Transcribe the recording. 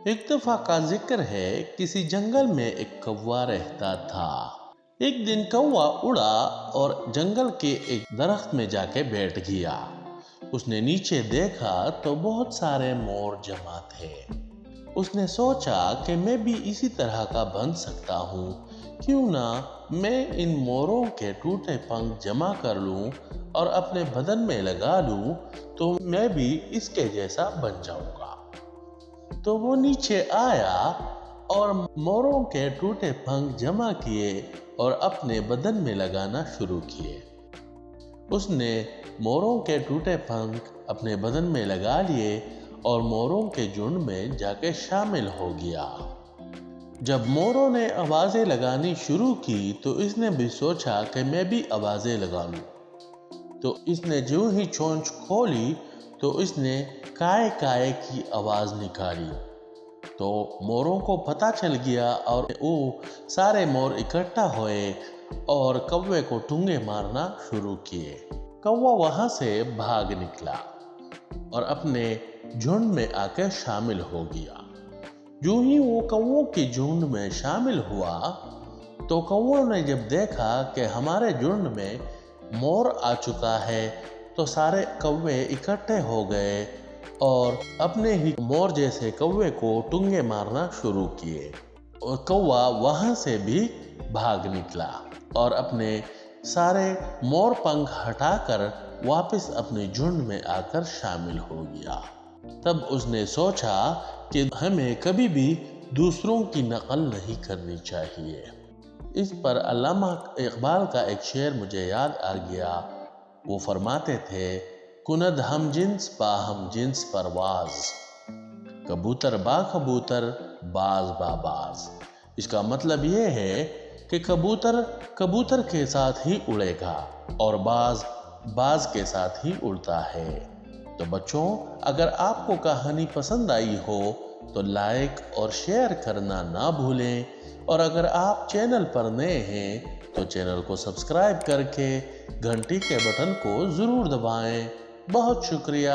ایک دفعہ کا ذکر ہے، کسی جنگل میں ایک کوا رہتا تھا۔ ایک دن کوا اڑا اور جنگل کے ایک درخت میں جا کے بیٹھ گیا۔ اس نے نیچے دیکھا تو بہت سارے مور جمع تھے۔ اس نے سوچا کہ میں بھی اسی طرح کا بن سکتا ہوں، کیوں نہ میں ان موروں کے ٹوٹے پنکھ جمع کر لوں اور اپنے بدن میں لگا لوں تو میں بھی اس کے جیسا بن جاؤں گا۔ تو وہ نیچے آیا اور موروں کے ٹوٹے پنکھ جمع کیے اور اپنے بدن میں لگانا شروع کیے۔ اس نے موروں کے ٹوٹے پنکھ اپنے بدن میں لگا لیے اور موروں کے جھنڈ میں جا کے شامل ہو گیا۔ جب موروں نے آوازیں لگانی شروع کی تو اس نے بھی سوچا کہ میں بھی آوازیں لگا لوں۔ تو اس نے جو ہی چونچ کھولی تو اس نے کائے کائے کی آواز نکالی۔ تو موروں کو پتہ چل گیا اور وہ سارے مور اکٹھا ہوئے اور کوے کو ٹونگے مارنا شروع کیے۔ کوا وہاں سے بھاگ نکلا اور اپنے جھنڈ میں آ کے شامل ہو گیا۔ جو ہی وہ کووں کی جھنڈ میں شامل ہوا تو کووں نے جب دیکھا کہ ہمارے جھنڈ میں مور آ چکا ہے تو سارے کوے اکٹھے ہو گئے اور اپنے ہی مور جیسے کوے کو ٹونگے مارنا شروع کیے، اور کوا وہاں سے بھی بھاگ نکلا اور اپنے سارے مور پنکھ ہٹا کر واپس اپنے جھنڈ میں آ کر شامل ہو گیا۔ تب اس نے سوچا کہ ہمیں کبھی بھی دوسروں کی نقل نہیں کرنی چاہیے۔ اس پر علامہ اقبال کا ایک شعر مجھے یاد آ گیا۔ وہ فرماتے تھے، کند ہم جنس با ہم جنس پرواز، کبوتر با کبوتر باز با باز۔ اس کا مطلب یہ ہے کہ کبوتر کبوتر کے ساتھ ہی اڑے گا اور باز باز کے ساتھ ہی اڑتا ہے۔ تو بچوں، اگر آپ کو کہانی پسند آئی ہو تو لائک اور شیئر کرنا نہ بھولیں، اور اگر آپ چینل پر نئے ہیں تو چینل کو سبسکرائب کر کے گھنٹی کے بٹن کو ضرور دبائیں۔ بہت شکریہ۔